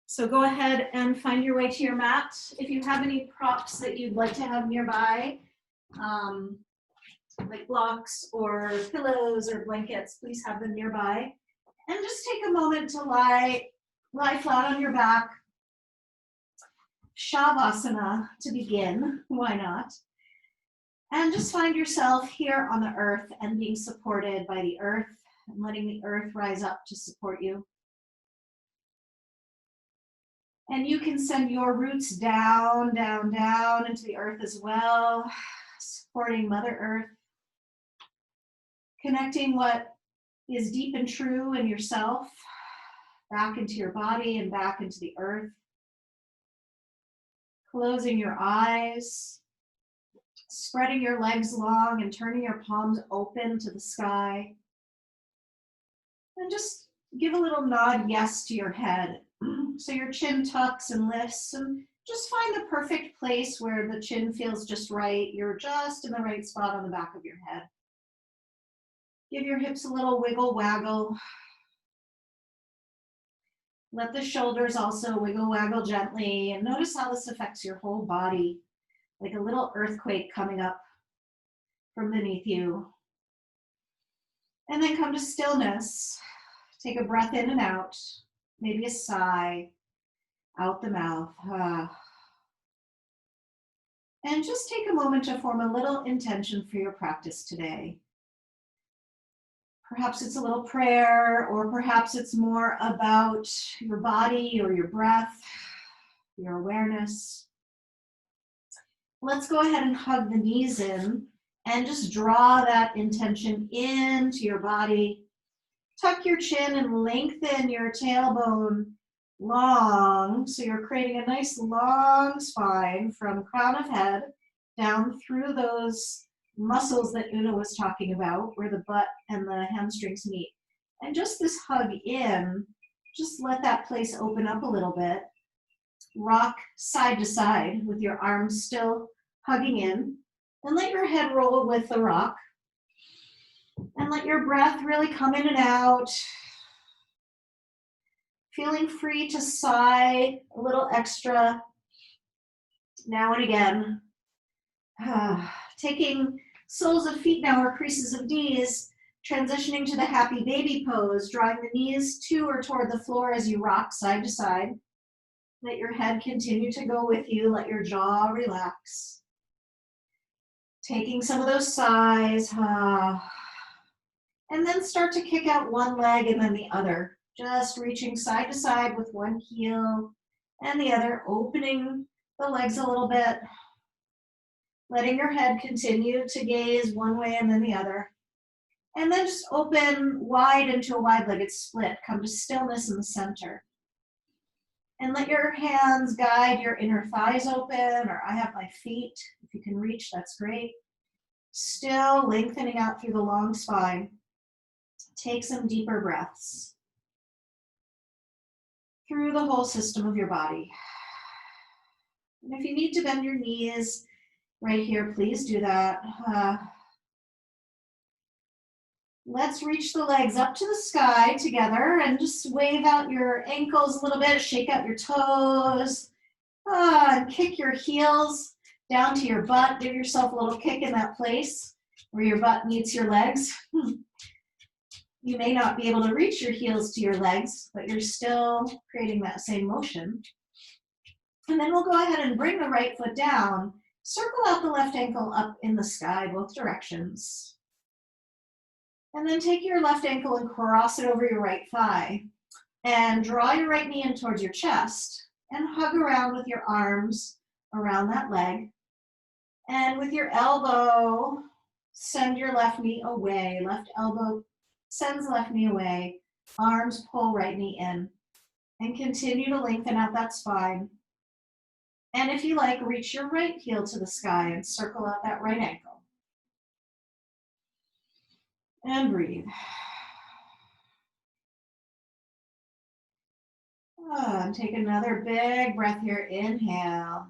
So go ahead and find your way to your mat. If you have any props that you'd like to have nearby, like blocks or pillows or blankets, please have them nearby. And just take a moment to lie flat on your back. Shavasana to begin, why not? And just find yourself here on the earth and being supported by the earth and letting the earth rise up to support you. And you can send your roots down, down, down into the earth as well, supporting Mother Earth, connecting what is deep and true in yourself, back into your body and back into the earth. Closing your eyes, spreading your legs long and turning your palms open to the sky. And just give a little nod yes to your head. So your chin tucks and lifts, and just find the perfect place where the chin feels just right. You're just in the right spot on the back of your head. Give your hips a little wiggle waggle. Let the shoulders also wiggle waggle gently, and notice how this affects your whole body, like a little earthquake coming up from beneath you. And then come to stillness. Take a breath in and out, maybe a sigh out the mouth. And just take a moment to form a little intention for your practice today. Perhaps it's a little prayer, or perhaps it's more about your body or your breath, your awareness. Let's go ahead and hug the knees in and just draw that intention into your body. Tuck your chin and lengthen your tailbone long, so you're creating a nice long spine from crown of head down through those muscles that Una was talking about, where the butt and the hamstrings meet. And just this hug in, just let that place open up a little bit. Rock side to side with your arms still hugging in, and let your head roll with the rock. And let your breath really come in and out. Feeling free to sigh a little extra now and again. Taking soles of feet now or creases of knees, transitioning to the happy baby pose, drawing the knees to or toward the floor as you rock side to side. Let your head continue to go with you. Let your jaw relax. Taking some of those sighs. And then start to kick out one leg and then the other. Just reaching side to side with one heel and the other, opening the legs a little bit. Letting your head continue to gaze one way and then the other. And then just open wide into a wide-legged split. Come to stillness in the center. And let your hands guide your inner thighs open, or I have my feet. If you can reach, that's great. Still lengthening out through the long spine. Take some deeper breaths through the whole system of your body. And if you need to bend your knees right here, please do that. Let's reach the legs up to the sky together and just wave out your ankles a little bit, shake out your toes, and kick your heels down to your butt. Give yourself a little kick in that place where your butt meets your legs. You may not be able to reach your heels to your legs, but you're still creating that same motion. And then we'll go ahead and bring the right foot down. Circle out the left ankle up in the sky, both directions. And then take your left ankle and cross it over your right thigh. And draw your right knee in towards your chest. And hug around with your arms around that leg. And with your elbow, send your left knee away. Left elbow sends left knee away. Arms pull right knee in. And continue to lengthen out that spine. And if you like, reach your right heel to the sky and circle out that right ankle. And breathe. And take another big breath here. Inhale.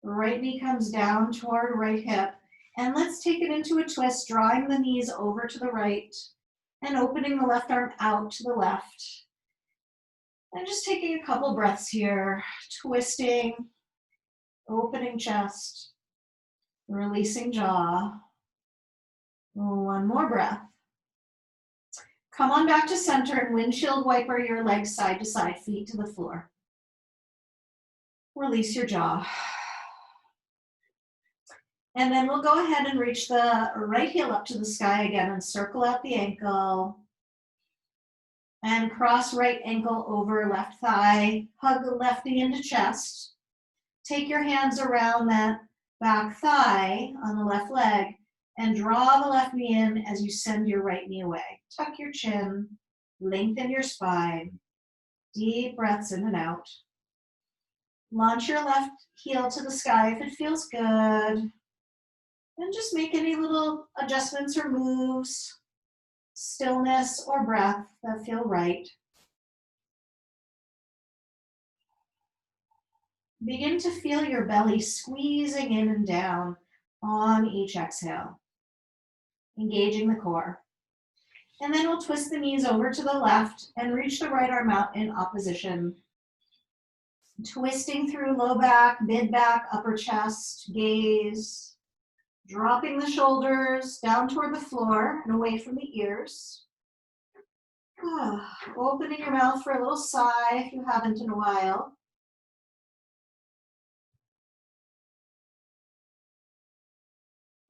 Right knee comes down toward right hip. And let's take it into a twist, drawing the knees over to the right And opening the left arm out to the left. And just taking a couple breaths here, twisting, opening chest, releasing jaw. One more breath. Come on back to center and windshield wiper your legs side to side, feet to the floor. Release your jaw. And then we'll go ahead and reach the right heel up to the sky again and circle out the ankle. And cross right ankle over left thigh. Hug the left knee into chest. Take your hands around that back thigh on the left leg and draw the left knee in as you send your right knee away. Tuck your chin, lengthen your spine. Deep breaths in and out. Launch your left heel to the sky if it feels good. And just make any little adjustments or moves, stillness or breath that feel right. Begin to feel your belly squeezing in and down on each exhale, engaging the core. And then we'll twist the knees over to the left and reach the right arm out in opposition. Twisting through low back, mid back, upper chest, gaze. Dropping the shoulders down toward the floor and away from the ears. Opening your mouth for a little sigh if you haven't in a while.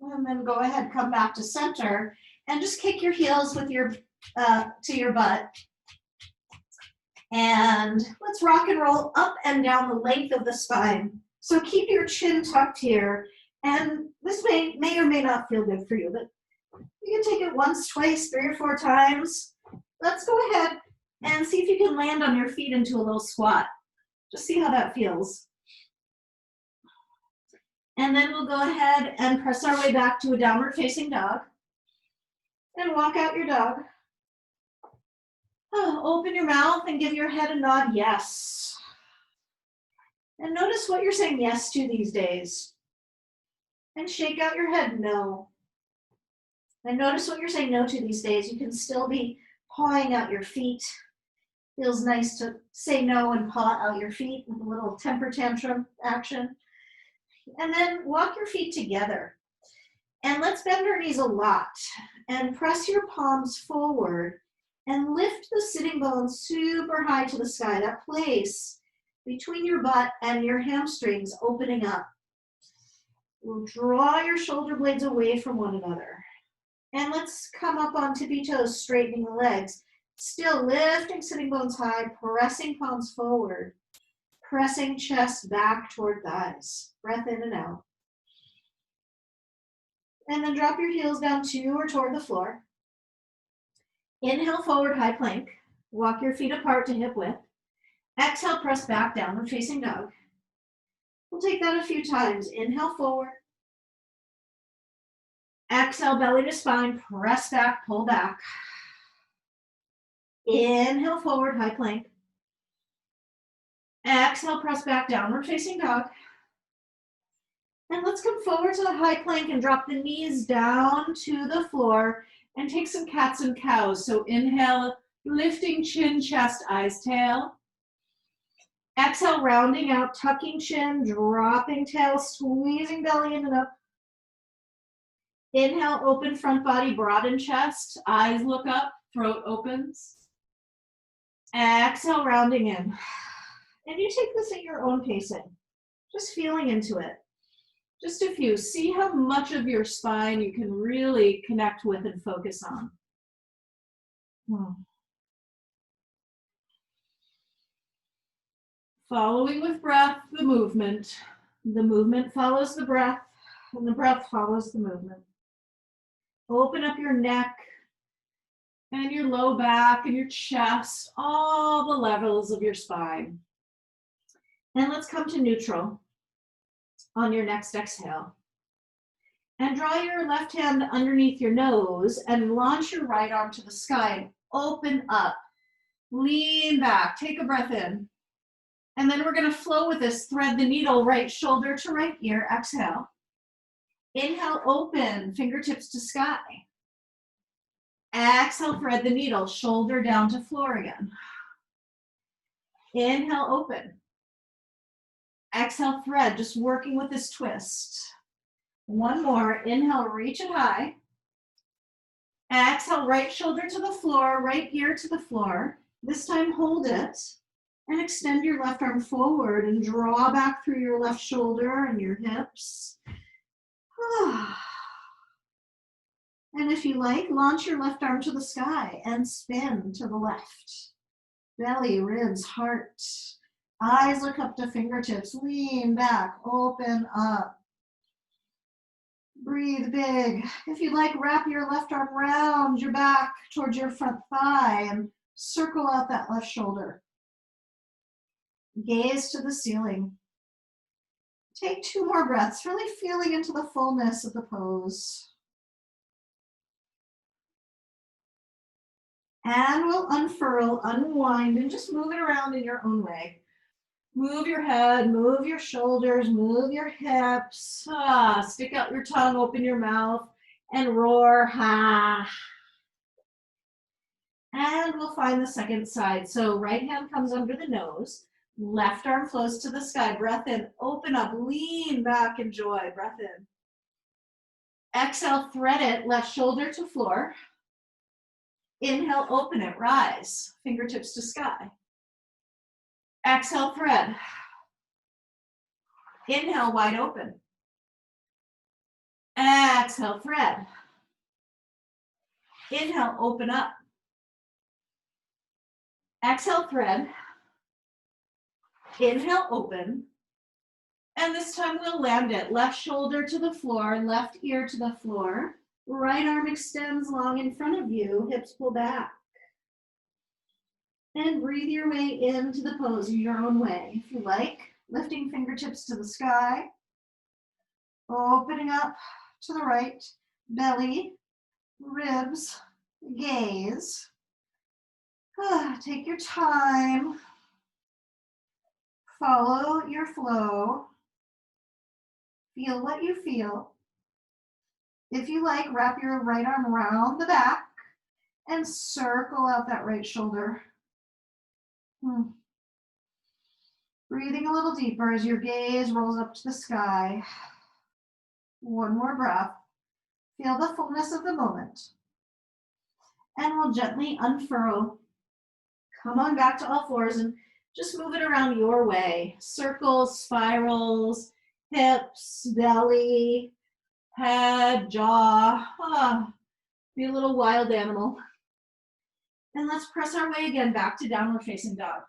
And then go ahead, come back to center and just kick your heels with your to your butt. And let's rock and roll up and down the length of the spine. So keep your chin tucked here. And this may or may not feel good for you, but you can take it once, twice, 3 or 4 times. Let's go ahead and see if you can land on your feet into a little squat. Just see how that feels. And then we'll go ahead and press our way back to a downward facing dog. And walk out your dog. Open your mouth and give your head a nod, yes. And notice what you're saying yes to these days. And shake out your head, no. And notice what you're saying no to these days. You can still be pawing out your feet. Feels nice to say no and paw out your feet with a little temper tantrum action. And then walk your feet together. And let's bend our knees a lot. And press your palms forward. And lift the sitting bones super high to the sky. That place between your butt and your hamstrings opening up. We'll draw your shoulder blades away from one another. And let's come up on tippy toes, straightening the legs. Still lifting sitting bones high, pressing palms forward. Pressing chest back toward thighs. Breath in and out. And then drop your heels down to or toward the floor. Inhale, forward, high plank. Walk your feet apart to hip width. Exhale, press back, downward facing dog. We'll take that a few times. Inhale, forward. Exhale, belly to spine, press back, pull back. Inhale, forward, high plank. Exhale, press back, downward facing dog. And let's come forward to the high plank and drop the knees down to the floor and take some cats and cows. So inhale, lifting chin, chest, eyes, tail. Exhale, rounding out, tucking chin, dropping tail, squeezing belly in and up. Inhale, open front body, broaden chest, eyes look up, throat opens. Exhale, rounding in. And you take this at your own pacing, just feeling into it. Just a few. See how much of your spine you can really connect with and focus on. Following with breath, the movement. The movement follows the breath, and the breath follows the movement. Open up your neck and your low back and your chest, all the levels of your spine. And let's come to neutral on your next exhale. And draw your left hand underneath your nose and launch your right arm to the sky. Open up, lean back, take a breath in. And then we're going to flow with this, thread the needle, right shoulder to right ear, exhale. Inhale, open, fingertips to sky. Exhale, thread the needle, shoulder down to floor again. Inhale, open. Exhale, thread, just working with this twist. One more, inhale, reach it high. Exhale, right shoulder to the floor, right ear to the floor. This time, hold it and extend your left arm forward and draw back through your left shoulder and your hips. And if you like, launch your left arm to the sky and spin to the left. Belly, ribs, heart. Eyes look up to fingertips. Lean back, open up. Breathe big. If you'd like, wrap your left arm around your back towards your front thigh and circle out that left shoulder. Gaze to the ceiling. Take 2 more breaths, really feeling into the fullness of the pose. And we'll unfurl, unwind, and just move it around in your own way. Move your head, move your shoulders, move your hips. Stick out your tongue, open your mouth, and roar. And we'll find the second side. So right hand comes under the nose. Left arm flows to the sky. Breath in, open up, lean back, enjoy. Breath in. Exhale, thread it, left shoulder to floor. Inhale, open it, rise. Fingertips to sky. Exhale, thread. Inhale, wide open. Exhale, thread. Inhale, open up. Exhale, thread. Inhale, open. And this time we'll land it. Left shoulder to the floor, left ear to the floor. Right arm extends long in front of you, hips pull back. And breathe your way into the pose in your own way, if you like. Lifting fingertips to the sky. Opening up to the right, belly, ribs, gaze. Take your time. Follow your flow. Feel what you feel. If you like, wrap your right arm around the back and circle out that right shoulder. Breathing a little deeper as your gaze rolls up to the sky. One more breath. Feel the fullness of the moment. And we'll gently unfurl. Come on back to all fours and just move it around your way. Circles, spirals, hips, belly, head, jaw. Be a little wild animal. And let's press our way again back to downward facing dog.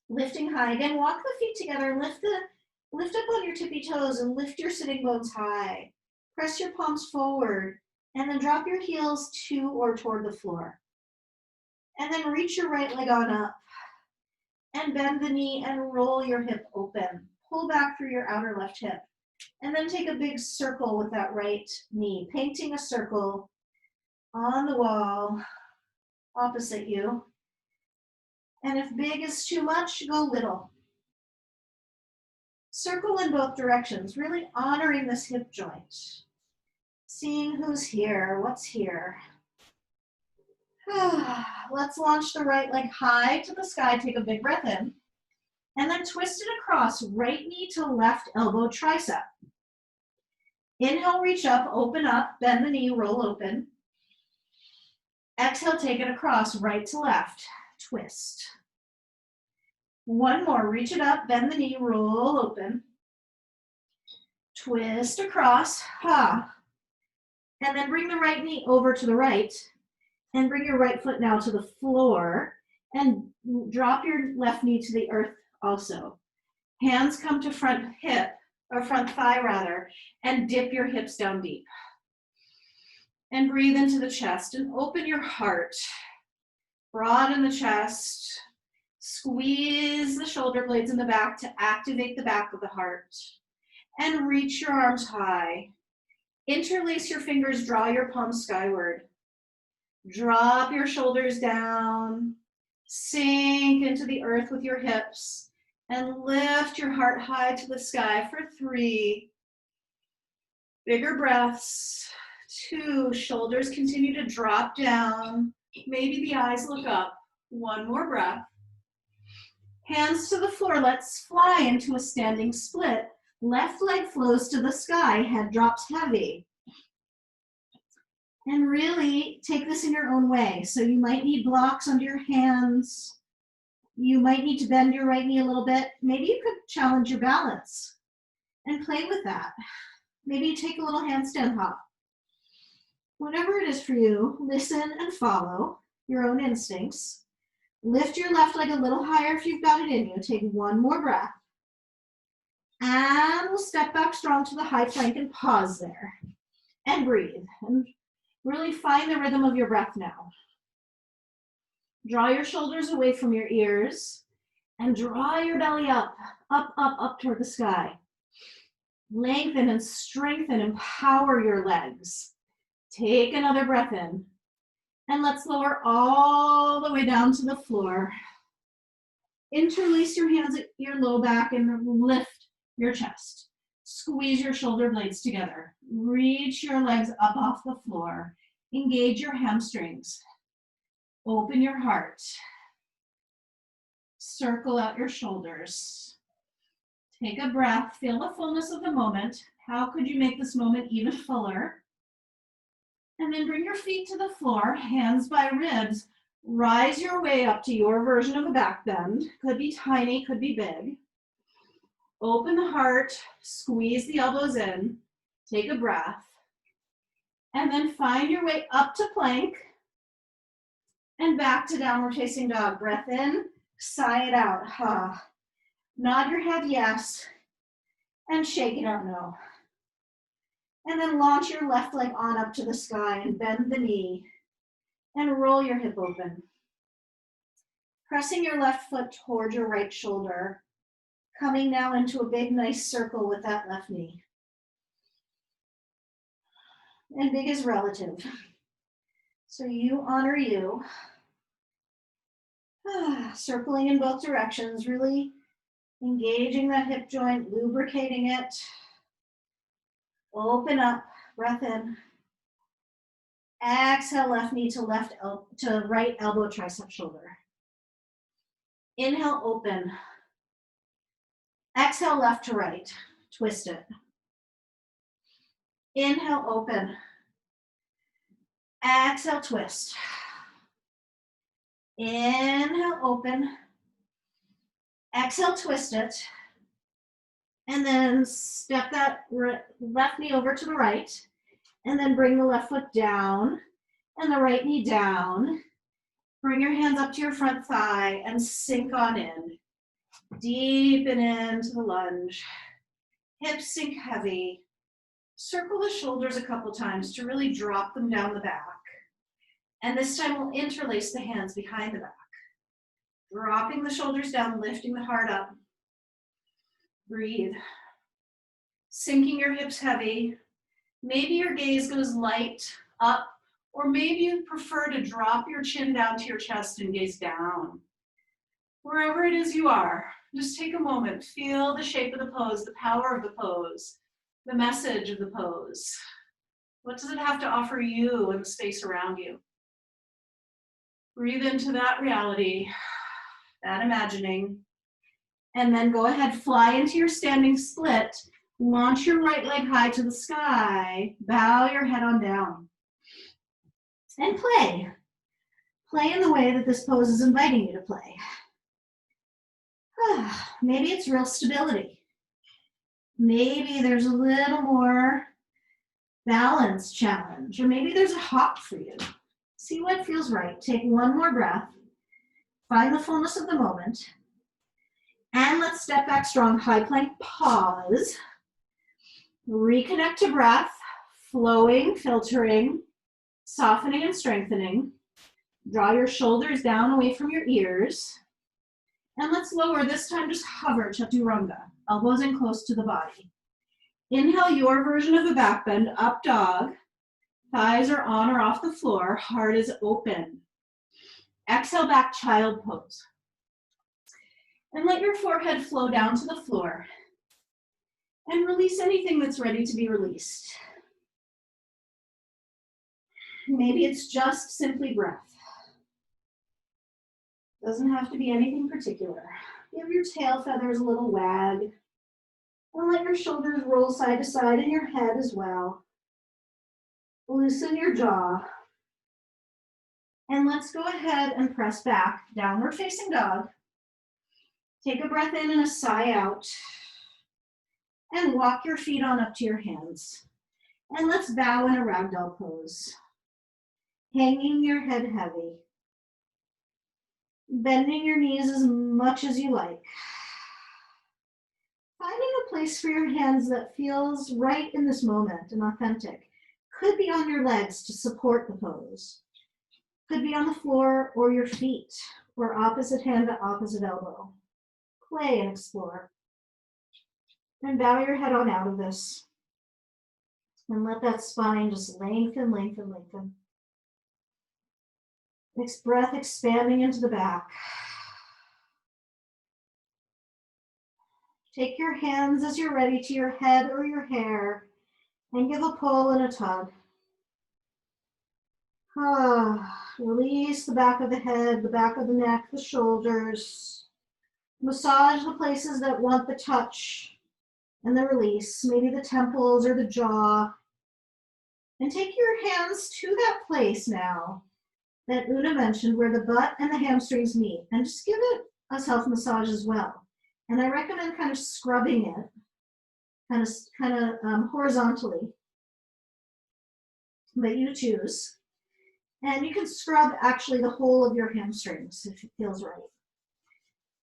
Lifting high again, walk the feet together, lift up on your tippy toes and lift your sitting bones high. Press your palms forward and then drop your heels to or toward the floor. And then reach your right leg on up and bend the knee and roll your hip open. Pull back through your outer left hip. And then take a big circle with that right knee, painting a circle on the wall opposite you. And if big is too much, go little. Circle in both directions, really honoring this hip joint. Seeing who's here, what's here. Let's launch the right leg high to the sky. Take a big breath in. And then twist it across, right knee to left elbow tricep. Inhale, reach up, open up, bend the knee, roll open. Exhale, take it across, right to left, twist. One more, reach it up, bend the knee, roll open. Twist across, And then bring the right knee over to the right and bring your right foot now to the floor and drop your left knee to the earth also. Hands come to front hip, or front thigh rather, and dip your hips down deep. And breathe into the chest and open your heart. Broaden the chest. Squeeze the shoulder blades in the back to activate the back of the heart. And reach your arms high. Interlace your fingers, draw your palms skyward. Drop your shoulders down. Sink into the earth with your hips. And lift your heart high to the sky for 3. Bigger breaths. 2, shoulders continue to drop down. Maybe the eyes look up. 1 more breath. Hands to the floor, let's fly into a standing split. Left leg flows to the sky, head drops heavy. And really take this in your own way. So you might need blocks under your hands. You might need to bend your right knee a little bit. Maybe you could challenge your balance and play with that. Maybe you take a little handstand hop. Whatever it is for you, listen and follow your own instincts. Lift your left leg a little higher if you've got it in you. Take 1 more breath. And we'll step back strong to the high plank and pause there. And breathe. And really find the rhythm of your breath now. Draw your shoulders away from your ears and draw your belly up, up, up, up toward the sky. Lengthen and strengthen and power your legs. Take another breath in. And let's lower all the way down to the floor. Interlace your hands at your low back and lift your chest. Squeeze your shoulder blades together. Reach your legs up off the floor. Engage your hamstrings. Open your heart. Circle out your shoulders. Take a breath. Feel the fullness of the moment. How could you make this moment even fuller? And then bring your feet to the floor, hands by ribs. Rise your way up to your version of a back bend. Could be tiny, could be big. Open the heart, squeeze the elbows in, take a breath, and then find your way up to plank and back to downward facing dog. Breath in, sigh it out. Nod your head yes, and shake it out no. And then launch your left leg on up to the sky and bend the knee and roll your hip open. Pressing your left foot toward your right shoulder. Coming now into a big, nice circle with that left knee. And big is relative. So you honor you. Circling in both directions, really engaging that hip joint, lubricating it. Open up, breath in. Exhale, left knee to right elbow, tricep, shoulder. Inhale, open. Exhale, left to right, twist it. Inhale, open. Exhale, twist. Inhale, open. Exhale, twist it. And then step that left knee over to the right. And then bring the left foot down and the right knee down. Bring your hands up to your front thigh and sink on in. Deepen into the lunge. Hips sink heavy. Circle the shoulders a couple times to really drop them down the back. And this time we'll interlace the hands behind the back. Dropping the shoulders down, lifting the heart up. Breathe. Sinking your hips heavy. Maybe your gaze goes light up, or maybe you prefer to drop your chin down to your chest and gaze down. Wherever it is you are, just take a moment. Feel the shape of the pose, the power of the pose, the message of the pose. What does it have to offer you and the space around you? Breathe into that reality, that imagining, and then go ahead, fly into your standing split. Launch your right leg high to the sky. Bow your head on down. And play. Play in the way that this pose is inviting you to play. Maybe it's real stability. Maybe there's a little more balance challenge, or maybe there's a hop for you. See what feels right. Take one more breath. Find the fullness of the moment. And let's step back strong. High plank, pause. Reconnect to breath, flowing, filtering, softening and strengthening. Draw your shoulders down away from your ears. And let's lower, this time just hover, chaturanga, elbows in close to the body. Inhale your version of a back bend, up dog. Thighs are on or off the floor, heart is open. Exhale, back child pose. And let your forehead flow down to the floor. And release anything that's ready to be released. Maybe it's just simply breath. Doesn't have to be anything particular. Give your tail feathers a little wag. And let your shoulders roll side to side and your head as well. Loosen your jaw. And let's go ahead and press back, downward facing dog. Take a breath in and a sigh out. And walk your feet on up to your hands. And let's bow in a ragdoll pose. Hanging your head heavy. Bending your knees as much as you like. Finding a place for your hands that feels right in this moment and authentic. Could be on your legs to support the pose. Could be on the floor or your feet, or opposite hand to opposite elbow. Play and explore. And bow your head on out of this. And let that spine just lengthen, lengthen, lengthen. Next breath, expanding into the back. Take your hands as you're ready to your head or your hair and give a pull and a tug. Release the back of the head, the back of the neck, the shoulders. Massage the places that want the touch and the release, maybe the temples or the jaw. And take your hands to that place now that Una mentioned where the butt and the hamstrings meet, and just give it a self massage as well. And I recommend kind of scrubbing it, kind of horizontally, but you choose. And you can scrub actually the whole of your hamstrings if it feels right.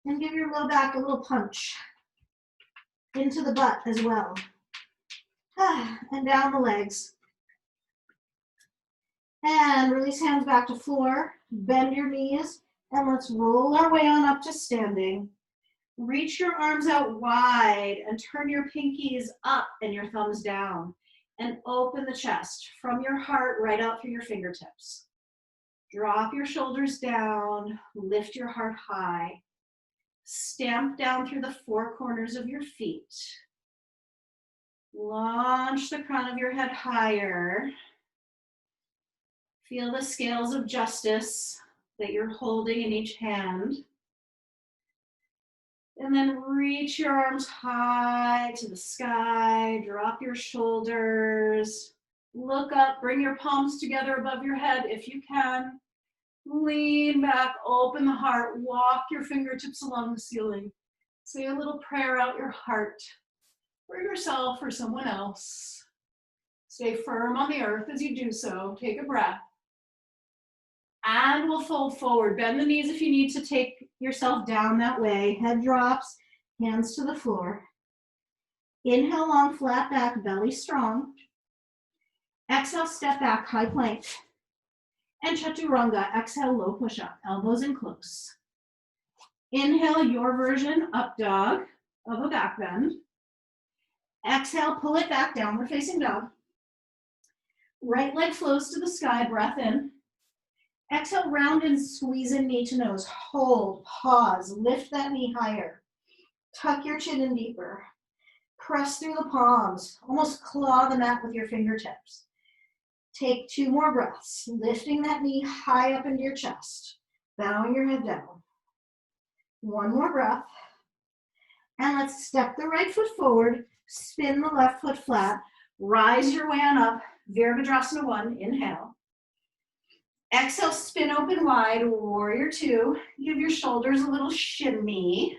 And give your low back a little punch into the butt as well. And down the legs. And release hands back to floor. Bend your knees. And let's roll our way on up to standing. Reach your arms out wide and turn your pinkies up and your thumbs down. And open the chest from your heart right out through your fingertips. Drop your shoulders down, lift your heart high. Stamp down through the four corners of your feet. Launch the crown of your head higher. Feel the scales of justice that you're holding in each hand. And then reach your arms high to the sky, drop your shoulders, look up, bring your palms together above your head if you can. Lean back, open the heart, walk your fingertips along the ceiling. Say a little prayer out your heart for yourself or someone else. Stay firm on the earth as you do so. Take a breath. And we'll fold forward. Bend the knees if you need to take yourself down that way. Head drops, hands to the floor. Inhale, long, flat back, belly strong. Exhale, step back, high plank. And chaturanga, exhale, low push-up, elbows in close. Inhale, your version, up dog of a back bend. Exhale, pull it back, downward facing dog. Right leg flows to the sky, breath in. Exhale, round and squeeze in knee to nose. Hold, pause, lift that knee higher. Tuck your chin in deeper. Press through the palms, almost claw the mat with your fingertips. Take 2 more breaths, lifting that knee high up into your chest, bowing your head down. 1 more breath. And let's step the right foot forward, spin the left foot flat, rise your way on up, Virabhadrasana 1, inhale. Exhale, spin open wide, warrior 2. Give your shoulders a little shimmy.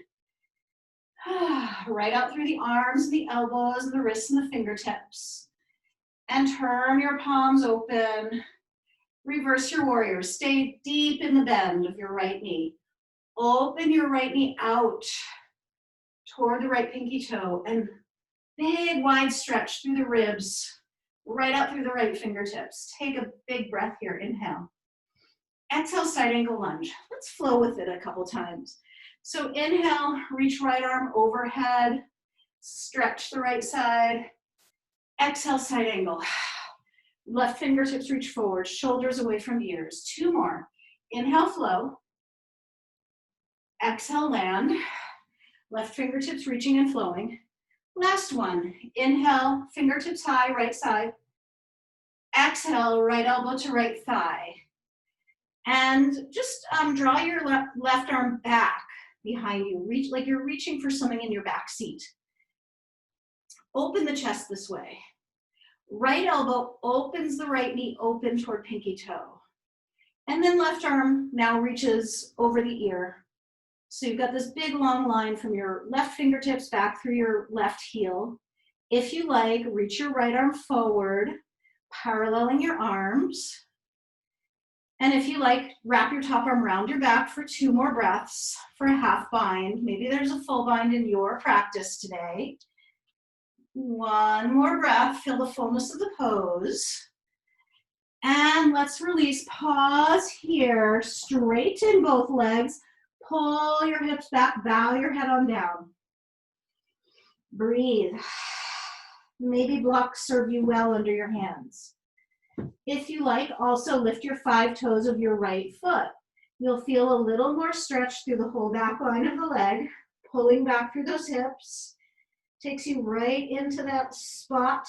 Right out through the arms, the elbows, and the wrists and the fingertips. And turn your palms open. Reverse your warrior. Stay deep in the bend of your right knee. Open your right knee out toward the right pinky toe. And big wide stretch through the ribs. Right out through the right fingertips. Take a big breath here. Inhale. Exhale, side angle lunge. Let's flow with it a couple times. So inhale, reach right arm overhead. Stretch the right side. Exhale, side angle. Left fingertips reach forward, shoulders away from ears. 2 more. Inhale, flow. Exhale, land. Left fingertips reaching and flowing. Last one. Inhale, fingertips high, right side. Exhale, right elbow to right thigh. And just draw your left arm back behind you. Reach like you're reaching for something in your back seat. Open the chest this way. Right elbow opens the right knee open toward pinky toe. And then left arm now reaches over the ear. So you've got this big long line from your left fingertips back through your left heel. If you like, reach your right arm forward, paralleling your arms. And if you like, wrap your top arm around your back for 2 more breaths for a half bind. Maybe there's a full bind in your practice today. 1 more breath, feel the fullness of the pose. And let's release, pause here, straighten both legs, pull your hips back, bow your head on down. Breathe. Maybe blocks serve you well under your hands. If you like, also lift your 5 toes of your right foot. You'll feel a little more stretch through the whole back line of the leg, pulling back through those hips. Takes you right into that spot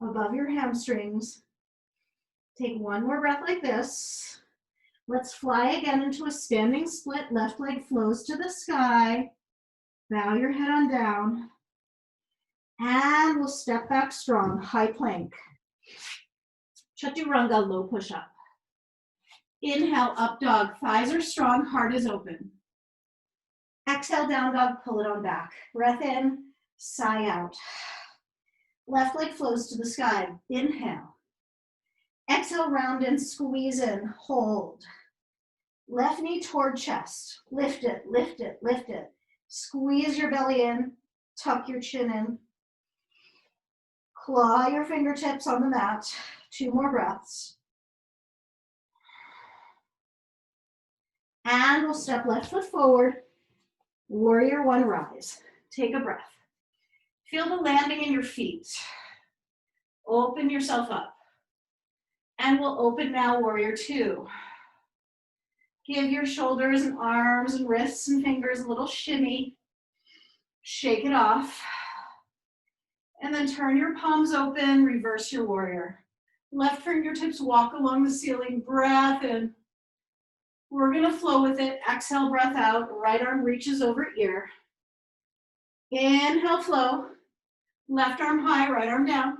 above your hamstrings. Take 1 more breath like this. Let's fly again into a standing split. Left leg flows to the sky. Bow your head on down. And we'll step back strong, high plank. Chaturanga, low push-up. Inhale, up dog. Thighs are strong, heart is open. Exhale, down dog, pull it on back. Breath in, sigh out. Left leg flows to the sky. Inhale. Exhale, round and squeeze in, hold. Left knee toward chest. Lift it, lift it, lift it. Squeeze your belly in, tuck your chin in. Claw your fingertips on the mat. 2 more breaths. And we'll step left foot forward. Warrior 1, rise. Take a breath. Feel the landing in your feet. Open yourself up. And we'll open now, warrior 2. Give your shoulders and arms and wrists and fingers a little shimmy. Shake it off. And then turn your palms open, reverse your warrior. Left fingertips walk along the ceiling, breath in. We're gonna flow with it. Exhale, breath out. Right arm reaches over ear. Inhale, flow. Left arm high, right arm down.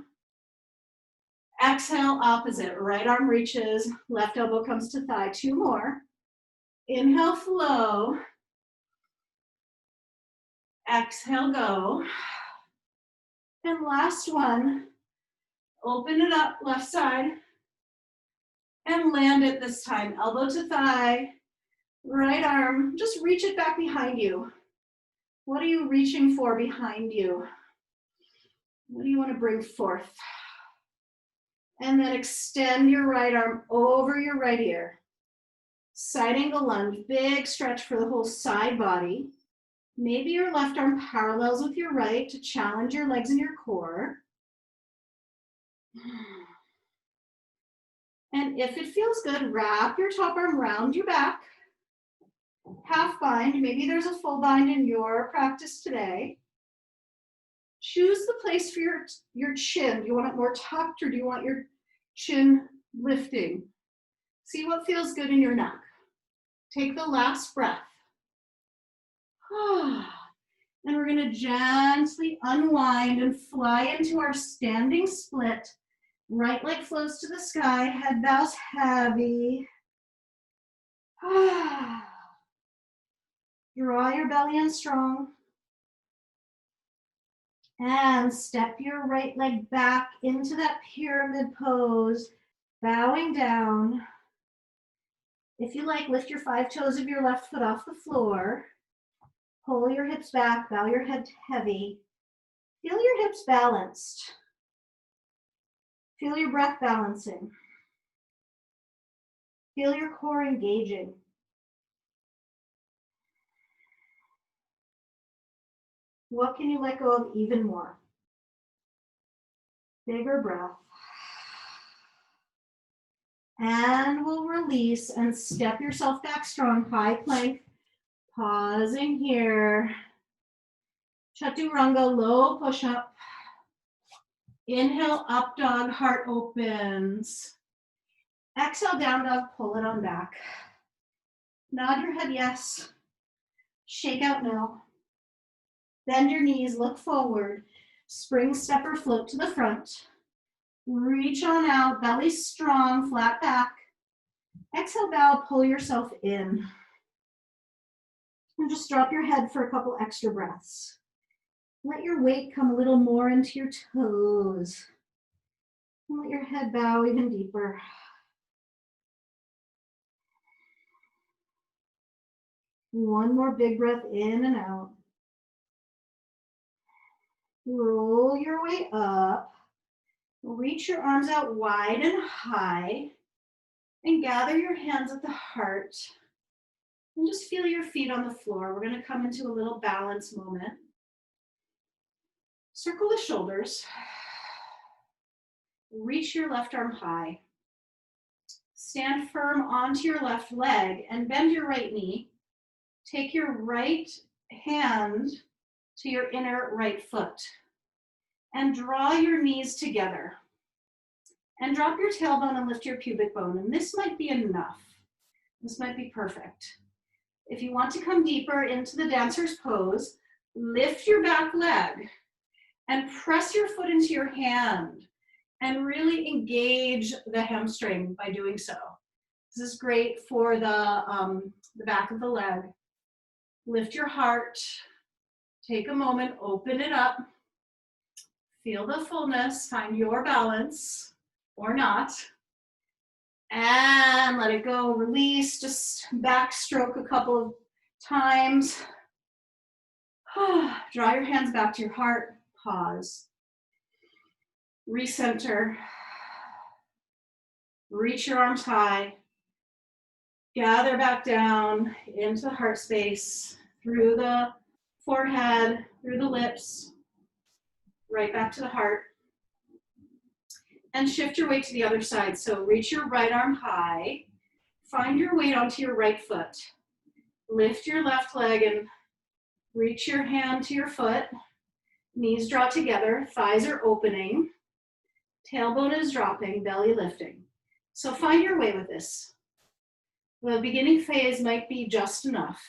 Exhale, opposite. Right arm reaches, left elbow comes to thigh. 2 more. Inhale, flow. Exhale, go. And last one. Open it up, left side. And land it this time. Elbow to thigh. Right arm, just reach it back behind you. What are you reaching for behind you? What do you want to bring forth? And then extend your right arm over your right ear. Side angle lunge, big stretch for the whole side body. Maybe your left arm parallels with your right to challenge your legs and your core. And if it feels good, wrap your top arm around your back. Half bind, maybe there's a full bind in your practice today. Choose the place for your chin. Do you want it more tucked or do you want your chin lifting? See what feels good in your neck. Take the last breath. And we're gonna gently unwind and fly into our standing split. Right leg flows to the sky, head bows heavy. Draw your belly in strong. And step your right leg back into that pyramid pose, bowing down. If you like, lift your 5 toes of your left foot off the floor. Pull your hips back, bow your head heavy. Feel your hips balanced. Feel your breath balancing. Feel your core engaging. What can you let go of even more? Bigger breath. And we'll release and step yourself back strong, high plank. Pausing here. Chaturanga, low push-up. Inhale, up dog, heart opens. Exhale, down dog, pull it on back. Nod your head yes. Shake out no. Bend your knees, look forward. Spring step or float to the front. Reach on out, belly strong, flat back. Exhale, bow, pull yourself in. And just drop your head for a couple extra breaths. Let your weight come a little more into your toes. And let your head bow even deeper. One more big breath in and out. Roll your way up. Reach your arms out wide and high. And gather your hands at the heart. And just feel your feet on the floor. We're going to come into a little balance moment. Circle the shoulders. Reach your left arm high. Stand firm onto your left leg and bend your right knee. Take your right hand to your inner right foot and draw your knees together. And drop your tailbone and lift your pubic bone. And this might be enough. This might be perfect. If you want to come deeper into the dancer's pose, lift your back leg and press your foot into your hand and really engage the hamstring by doing so. This is great for the back of the leg. Lift your heart, take a moment, open it up, feel the fullness, find your balance or not, and let it go, release, just backstroke a couple of times. Draw your hands back to your heart, pause. Recenter. Reach your arms high. Gather back down into the heart space, through the forehead, through the lips, right back to the heart. And shift your weight to the other side. So reach your right arm high. Find your weight onto your right foot. Lift your left leg and reach your hand to your foot. Knees draw together, thighs are opening. Tailbone is dropping, belly lifting. So find your way with this. The beginning phase might be just enough.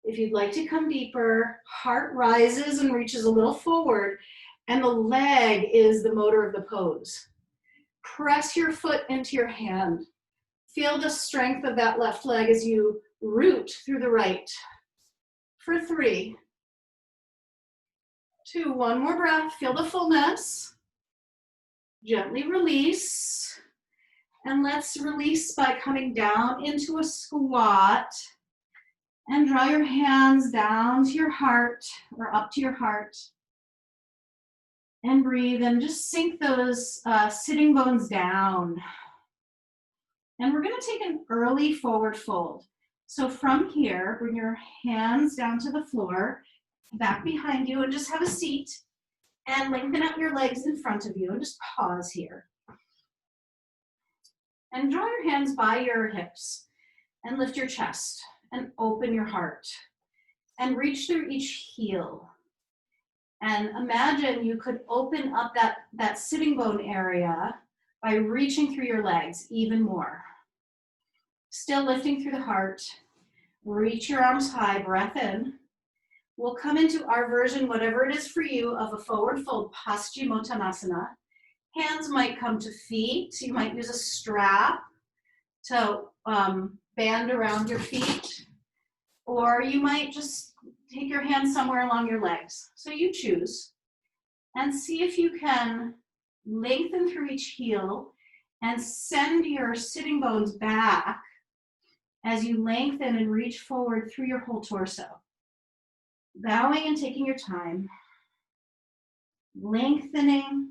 If you'd like to come deeper, heart rises and reaches a little forward, and the leg is the motor of the pose. Press your foot into your hand. Feel the strength of that left leg as you root through the right. For 3, 2, one more breath. Feel the fullness. Gently release. And let's release by coming down into a squat. And draw your hands down to your heart or up to your heart. And breathe and just sink those sitting bones down. And we're going to take an early forward fold. So from here, bring your hands down to the floor, back behind you, and just have a seat. And lengthen out your legs in front of you and just pause here. And draw your hands by your hips and lift your chest and open your heart and reach through each heel. And imagine you could open up that sitting bone area by reaching through your legs even more. Still lifting through the heart. Reach your arms high, breath in. We'll come into our version, whatever it is for you, of a forward fold, Paschimottanasana. Hands might come to feet. You might use a strap to band around your feet. Or you might just take your hands somewhere along your legs. So you choose. And see if you can lengthen through each heel and send your sitting bones back as you lengthen and reach forward through your whole torso. Bowing and taking your time. Lengthening.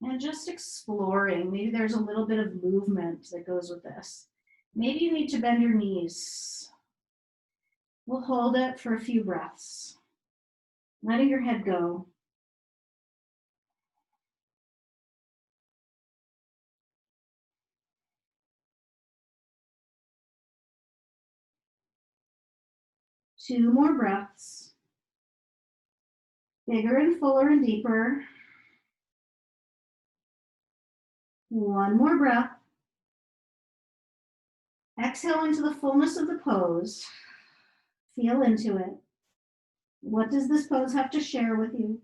And just exploring. Maybe there's a little bit of movement that goes with this. Maybe you need to bend your knees. We'll hold it for a few breaths. Letting your head go. Two more breaths. Bigger and fuller and deeper. One more breath. Exhale into the fullness of the pose. Feel into it. What does this pose have to share with you?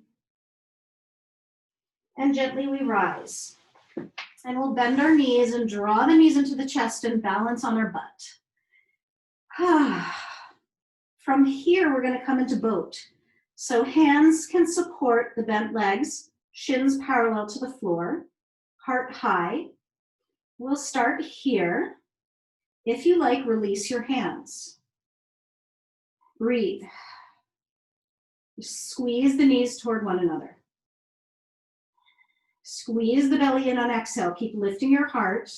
And gently we rise. And we'll bend our knees and draw the knees into the chest and balance on our butt. From here, we're going to come into boat. So hands can support the bent legs, shins parallel to the floor, heart high. We'll start here. If you like, release your hands. Breathe. Squeeze the knees toward one another. Squeeze the belly in on exhale. Keep lifting your heart.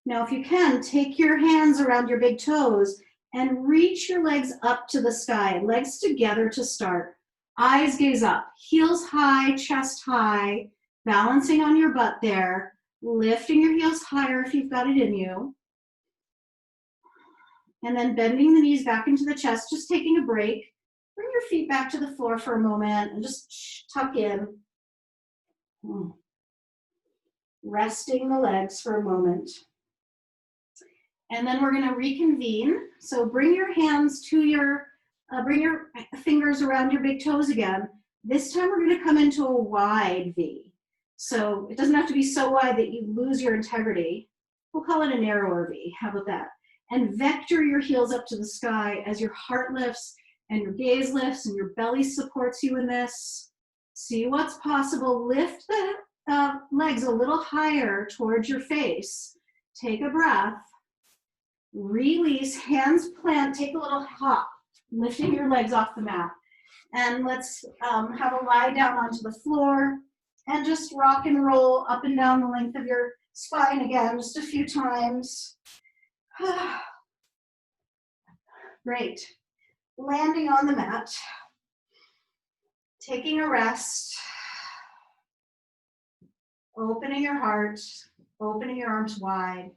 Now, if you can, take your hands around your big toes and reach your legs up to the sky. Legs together to start. Eyes gaze up. Heels high, chest high. Balancing on your butt there. Lifting your heels higher if you've got it in you. And then bending the knees back into the chest, just taking a break. Bring your feet back to the floor for a moment and just tuck in. Resting the legs for a moment. And then we're going to reconvene. So bring your hands to bring your fingers around your big toes again. This time we're going to come into a wide V. So it doesn't have to be so wide that you lose your integrity. We'll call it a narrower V. How about that? And vector your heels up to the sky as your heart lifts and your gaze lifts and your belly supports you in this. See what's possible. Lift the legs a little higher towards your face. Take a breath. Release, hands plant, take a little hop, lifting your legs off the mat. And let's have a lie down onto the floor and just rock and roll up and down the length of your spine again, just a few times. Great. Landing on the mat, taking a rest, opening your heart, opening your arms wide.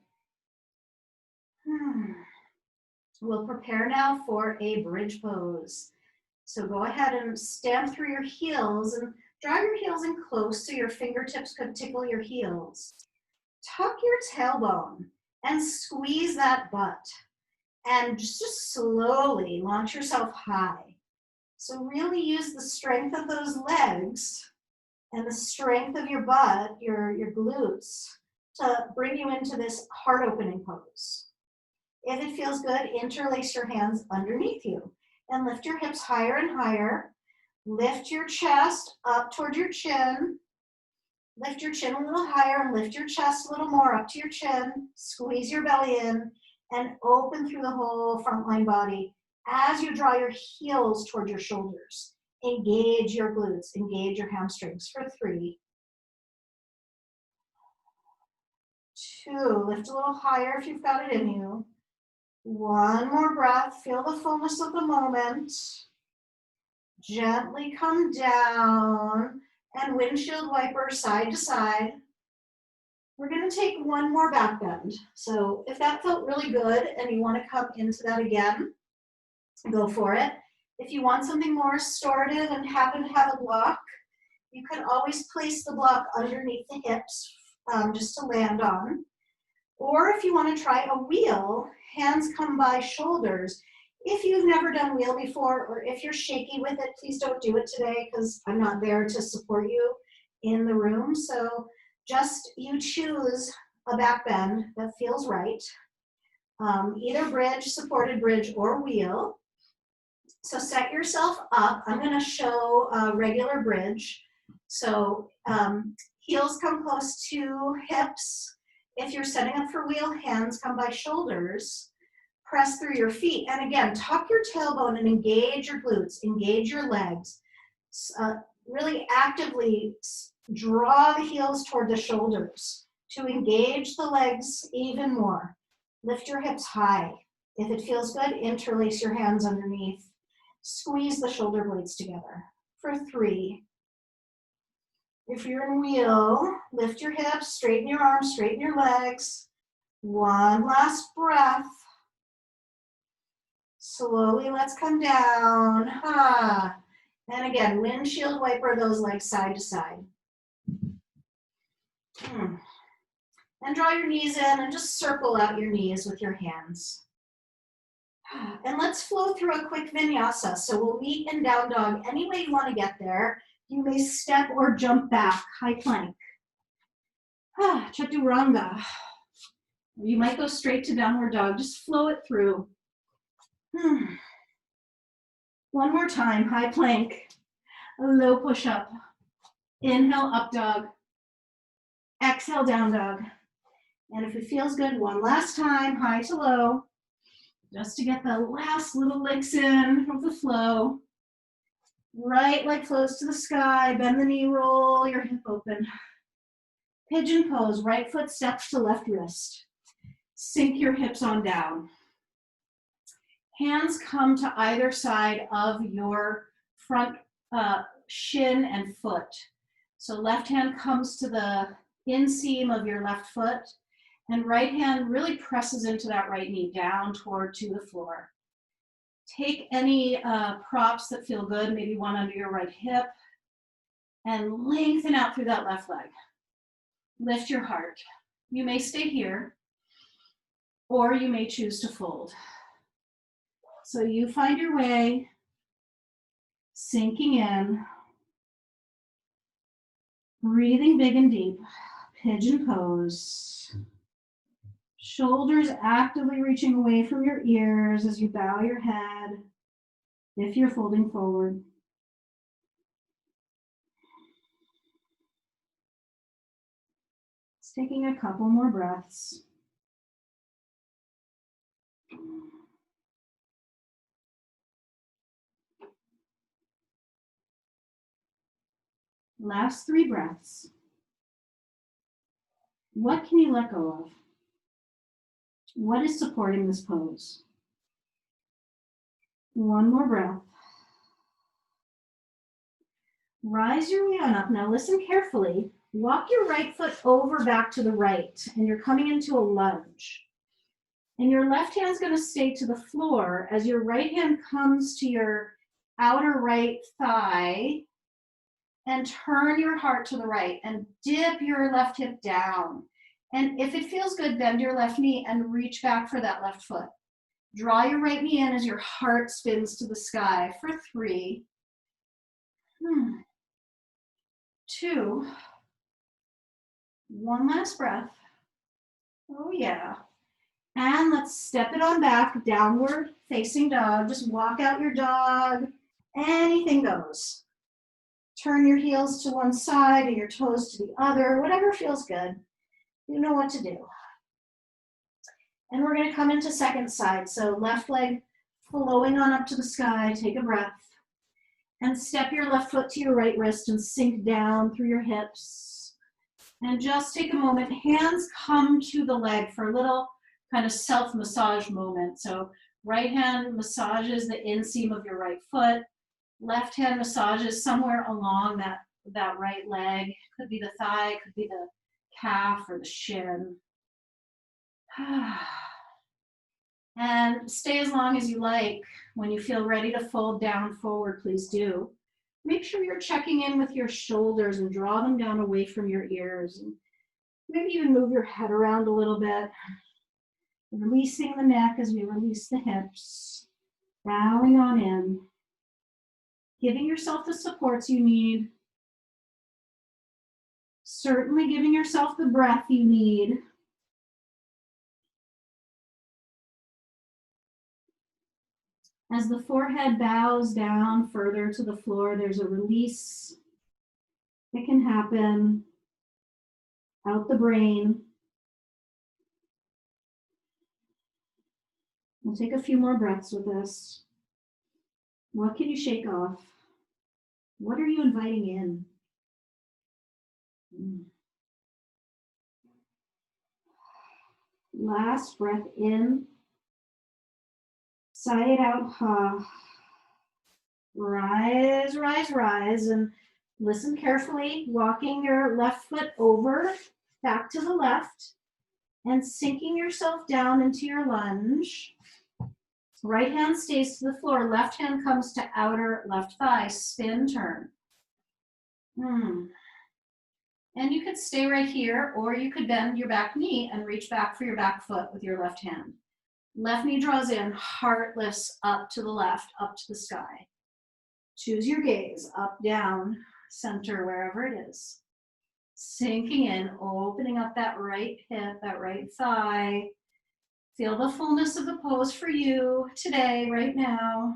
We'll prepare now for a bridge pose. So go ahead and stand through your heels and drive your heels in close so your fingertips could tickle your heels. Tuck your tailbone and squeeze that butt. And just slowly launch yourself high. So really use the strength of those legs and the strength of your butt, your glutes, to bring you into this heart opening pose. If it feels good, interlace your hands underneath you and lift your hips higher and higher. Lift your chest up toward your chin. Lift your chin a little higher and lift your chest a little more up to your chin. Squeeze your belly in and open through the whole frontline body as you draw your heels toward your shoulders. Engage your glutes, engage your hamstrings for 3, 2, lift a little higher if you've got it in you. 1 more breath, feel the fullness of the moment. Gently come down and windshield wiper side to side. We're going to take 1 more back bend. So if that felt really good and you want to come into that again, go for it. If you want something more restorative and happen to have a block, you can always place the block underneath the hips just to land on. Or if you want to try a wheel, hands come by shoulders. If you've never done wheel before, or if you're shaky with it, please don't do it today because I'm not there to support you in the room. So just you choose a back bend that feels right. Either bridge, supported bridge, or wheel. So set yourself up. I'm going to show a regular bridge. So heels come close to hips. If you're setting up for wheel, hands come by shoulders. Press through your feet. And again, tuck your tailbone and engage your glutes, engage your legs. Really actively draw the heels toward the shoulders to engage the legs even more. Lift your hips high. If it feels good, interlace your hands underneath. Squeeze the shoulder blades together for 3. If you're in wheel, lift your hips, straighten your arms, straighten your legs. 1 last breath. Slowly, let's come down. And again, windshield wiper those legs side to side. And draw your knees in and just circle out your knees with your hands. And let's flow through a quick vinyasa. So we'll meet in down dog any way you want to get there. You may step or jump back, high plank. Chaturanga. You might go straight to downward dog. Just flow it through. One more time, high plank. Low push-up. Inhale, up dog. Exhale, down dog. And if it feels good, one last time, high to low. Just to get the last little licks in of the flow. Right leg flows to the sky. Bend the knee, roll your hip open. Pigeon pose, right foot steps to left wrist. Sink your hips on down. Hands come to either side of your front shin and foot. So left hand comes to the inseam of your left foot, and right hand really presses into that right knee down toward to the floor. Take any props that feel good, maybe one under your right hip, and lengthen out through that left leg. Lift your heart. You may stay here, or you may choose to fold. So you find your way, sinking in, breathing big and deep, pigeon pose. Shoulders actively reaching away from your ears as you bow your head, if you're folding forward. Just taking a couple more breaths. Last 3 breaths. What can you let go of? What is supporting this pose? One more breath. Rise your way on up. Now listen carefully. Walk your right foot over back to the right, and you're coming into a lunge. And your left hand's going to stay to the floor as your right hand comes to your outer right thigh, and turn your heart to the right and dip your left hip down. And if it feels good, bend your left knee and reach back for that left foot. Draw your right knee in as your heart spins to the sky for 3, 2, 1 last breath. Oh yeah. And let's step it on back, downward facing dog. Just walk out your dog. Anything goes. Turn your heels to one side and your toes to the other, whatever feels good. You know what to do. And we're going to come into second side. So left leg flowing on up to the sky. Take a breath. And step your left foot to your right wrist and sink down through your hips. And just take a moment. Hands come to the leg for a little kind of self-massage moment. So right hand massages the inseam of your right foot. Left hand massages somewhere along that right leg. Could be the thigh, could be the calf or the shin. And stay as long as you like. When you feel ready to fold down forward, please do. Make sure you're checking in with your shoulders and draw them down away from your ears. And maybe even move your head around a little bit. Releasing the neck as we release the hips. Bowing on in. Giving yourself the supports you need. Certainly giving yourself the breath you need. As the forehead bows down further to the floor, there's a release that can happen out the brain. We'll take a few more breaths with this. What can you shake off? What are you inviting in? Last breath in. Sigh it out. Rise, rise, rise. And listen carefully. Walking your left foot over, back to the left. And sinking yourself down into your lunge. Right hand stays to the floor, left hand comes to outer left thigh, spin, turn. And you could stay right here, or you could bend your back knee and reach back for your back foot with your left hand. Left knee draws in, heart lifts up to the left, up to the sky. Choose your gaze, up, down, center, wherever it is. Sinking in, opening up that right hip, that right thigh. Feel the fullness of the pose for you today, right now.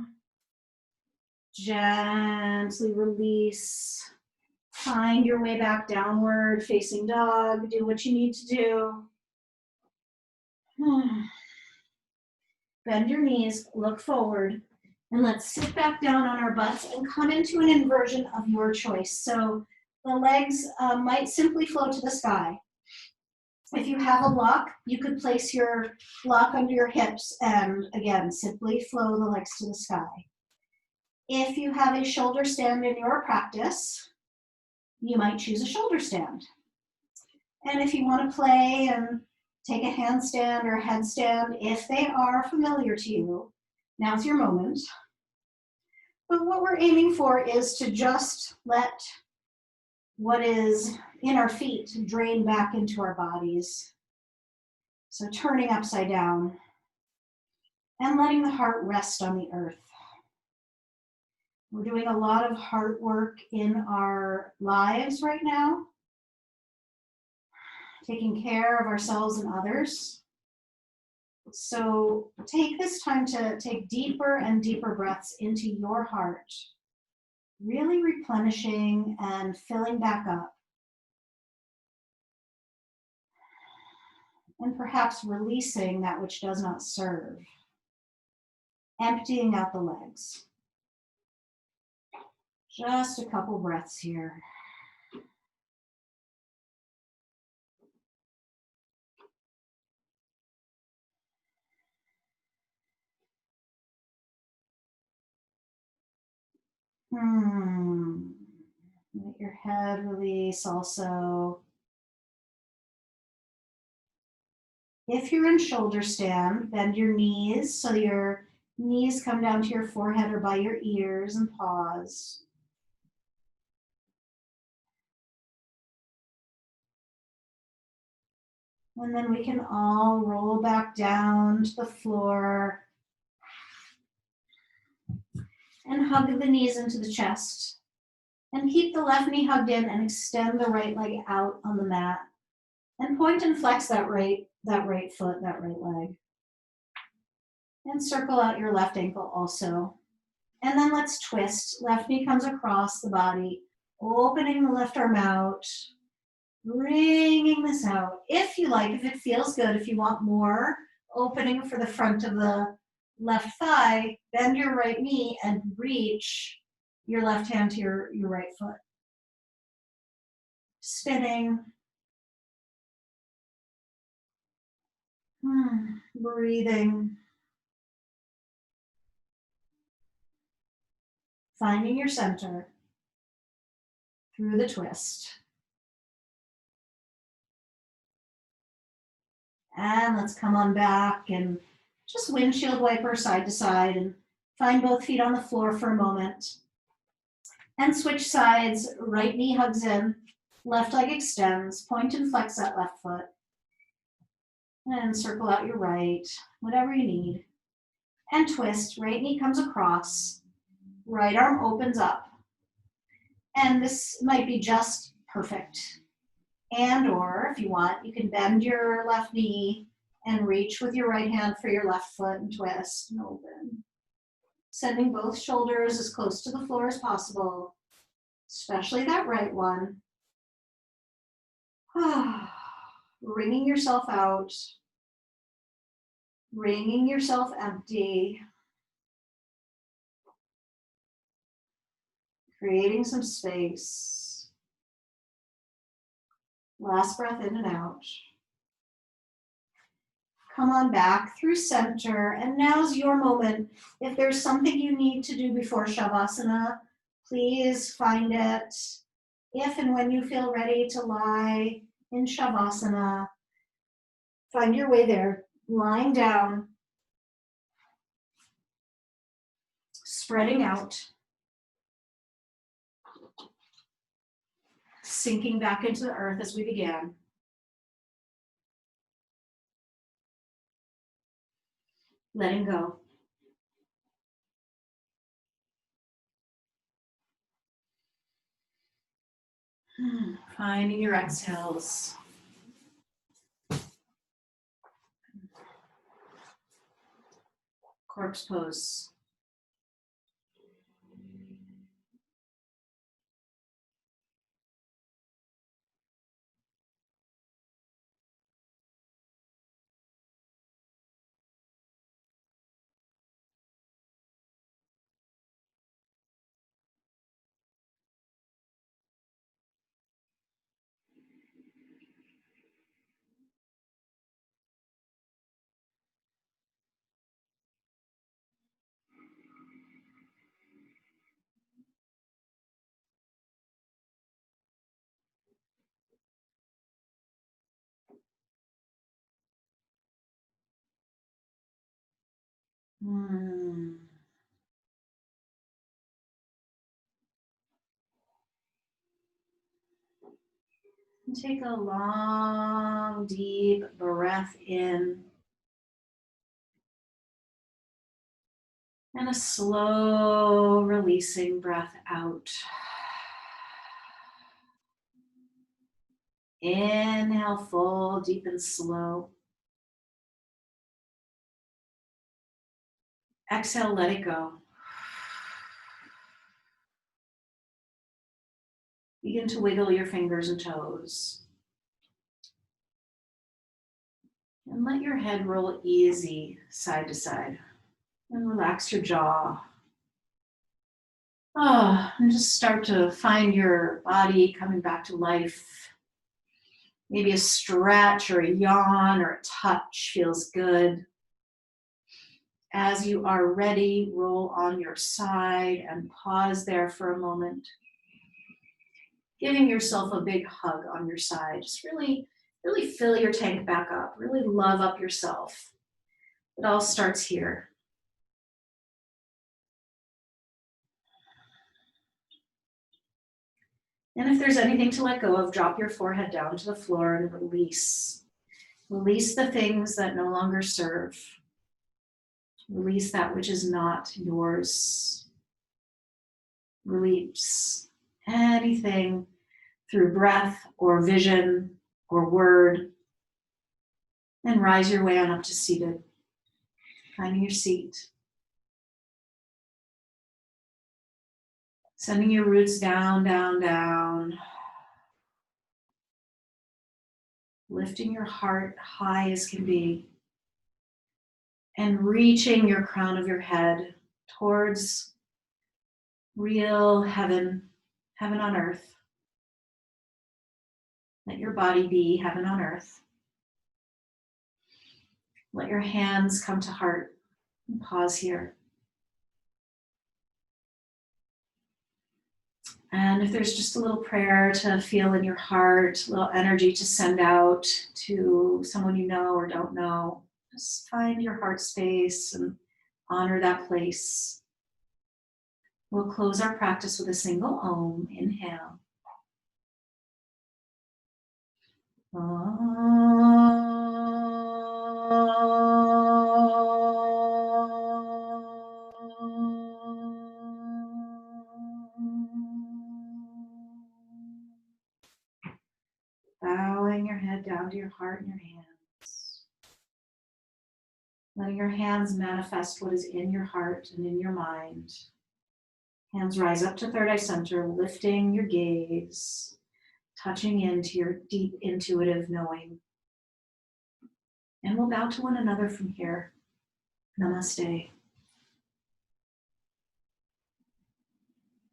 Gently release. Find your way back downward, facing dog. Do what you need to do. Bend your knees, look forward, and let's sit back down on our butts and come into an inversion of your choice. So the legs might simply float to the sky. If you have a block, you could place your block under your hips and, again, simply flow the legs to the sky. If you have a shoulder stand in your practice, you might choose a shoulder stand. And if you want to play and take a handstand or a headstand, if they are familiar to you, now's your moment. But what we're aiming for is to just let what is in our feet drain back into our bodies. So turning upside down and letting the heart rest on the earth. We're doing a lot of heart work in our lives right now, taking care of ourselves and others. So take this time to take deeper and deeper breaths into your heart, really replenishing and filling back up. And perhaps releasing that which does not serve, emptying out the legs. Just a couple breaths here. Let your head release also. If you're in shoulder stand, bend your knees so your knees come down to your forehead or by your ears, and pause. And then we can all roll back down to the floor and hug the knees into the chest. And keep the left knee hugged in and extend the right leg out on the mat. And point and flex that right foot, that right leg. And circle out your left ankle also. And then let's twist. Left knee comes across the body, opening the left arm out, bringing this out. If you like, if it feels good, if you want more opening for the front of the left thigh, bend your right knee and reach your left hand to your right foot. Spinning. Breathing. Finding your center through the twist. And let's come on back and just windshield wiper side to side and find both feet on the floor for a moment. And switch sides, right knee hugs in, left leg extends, point and flex that left foot. And circle out your right, whatever you need. And twist, right knee comes across, right arm opens up. And this might be just perfect. And or if you want, you can bend your left knee and reach with your right hand for your left foot and twist and open. Sending both shoulders as close to the floor as possible, especially that right one. Wringing yourself out, wringing yourself empty, creating some space. Last breath in and out. Come on back through center, and now's your moment. If there's something you need to do before Shavasana, please find it. If and when you feel ready to lie in Shavasana, find your way there, lying down. Spreading out. Sinking back into the earth as we began. Letting go. Finding your exhales. Corpse pose. And take a long, deep breath in. And a slow releasing breath out. Inhale full, deep and slow. Exhale, let it go. Begin to wiggle your fingers and toes. And let your head roll easy side to side. And relax your jaw. And just start to find your body coming back to life. Maybe a stretch or a yawn or a touch feels good. As you are ready, roll on your side and pause there for a moment. Giving yourself a big hug on your side. Just really fill your tank back up. Really love up yourself. It all starts here. And if there's anything to let go of, drop your forehead down to the floor and release. Release the things that no longer serve. Release that which is not yours. Release anything through breath or vision or word. And rise your way on up to seated. Finding your seat. Sending your roots down, down, down. Lifting your heart high as can be. And reaching your crown of your head towards real heaven, heaven on earth. Let your body be heaven on earth. Let your hands come to heart. And pause here. And if there's just a little prayer to feel in your heart, a little energy to send out to someone you know or don't know, just find your heart space and honor that place. We'll close our practice with a single Om. Inhale. Bowing your head down to your heart and your hands. Letting your hands manifest what is in your heart and in your mind. Hands rise up to third eye center, lifting your gaze, touching into your deep intuitive knowing. And we'll bow to one another from here. Namaste.